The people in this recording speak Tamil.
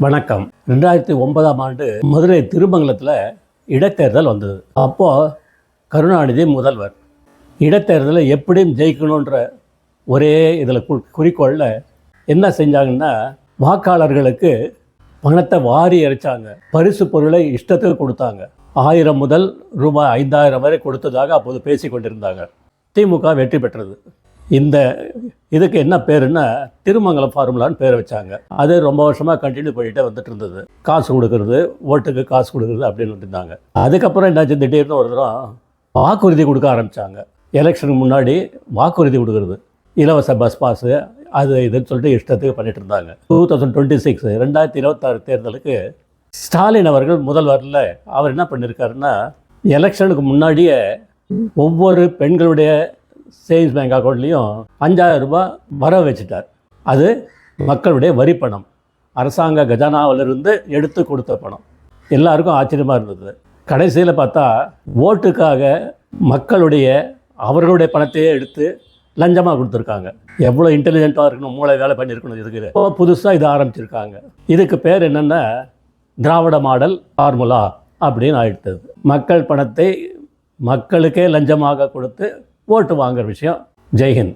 வணக்கம். 2009ஆம் ஆண்டு மதுரை திருமங்கலத்தில் இடைத்தேர்தல் வந்தது. அப்போது கருணாநிதி முதல்வர். இடைத்தேர்தலில் எப்படியும் ஜெயிக்கணுன்ற ஒரே இதில் குறிக்கோளில் என்ன செஞ்சாங்கன்னா, வாக்காளர்களுக்கு பணத்தை வாரி இறைச்சாங்க. பரிசு பொருளை இஷ்டத்துக்கு கொடுத்தாங்க. 1000 முதல் ரூபாய் 5000 வரை கொடுத்ததாக அப்போது பேசி கொண்டிருந்தாங்க. திமுக வெற்றி பெற்றது. இந்த இதுக்கு என்ன பேருன்னா திருமங்கலம் ஃபார்முலான்னு பேர் வச்சாங்க. அது ரொம்ப வருஷமாக கண்டினியூ பண்ணிகிட்டே வந்துட்டு இருந்தது. காசு கொடுக்கறது, ஓட்டுக்கு காசு கொடுக்குறது அப்படின்னு வந்துருந்தாங்க. அதுக்கப்புறம் என்னாச்சு, திடீர்னு ஒரு தரம் வாக்குறுதி கொடுக்க ஆரம்பித்தாங்க. எலெக்ஷனுக்கு முன்னாடி வாக்குறுதி கொடுக்குறது, இலவச பஸ் பாஸு, அது இதுன்னு சொல்லிட்டு இஷ்டத்துக்கு பண்ணிட்டு இருந்தாங்க. 2026 2026 தேர்தலுக்கு ஸ்டாலின் அவர்கள் முதல்வரில் அவர் என்ன பண்ணியிருக்காருன்னா, எலெக்ஷனுக்கு முன்னாடியே ஒவ்வொரு பெண்களுடைய சேவிங்ஸ் பேங்க் அக்கௌண்ட்லேயும் 5000 ரூபாய் வர வச்சுட்டார். அது மக்களுடைய வரி பணம், அரசாங்க கஜானாவிலிருந்து எடுத்து கொடுத்த பணம். எல்லாருக்கும் ஆச்சரியமாக இருந்தது. கடைசியில் பார்த்தா ஓட்டுக்காக அவர்களுடைய பணத்தையே எடுத்து லஞ்சமாக கொடுத்துருக்காங்க. எவ்வளோ இன்டெலிஜென்ட்டாக இருக்கணும், மூளை வேலை பண்ணியிருக்கணும். இதுக்கு புதுசாக இது ஆரம்பிச்சிருக்காங்க. இதுக்கு பேர் என்னென்னா திராவிட மாடல் ஃபார்முலா அப்படின்னு ஆயிடுத்தது. மக்கள் பணத்தை மக்களுக்கே லஞ்சமாக கொடுத்து ஓட்டு வாங்குற விஷயம். ஜெய்ஹிந்த்.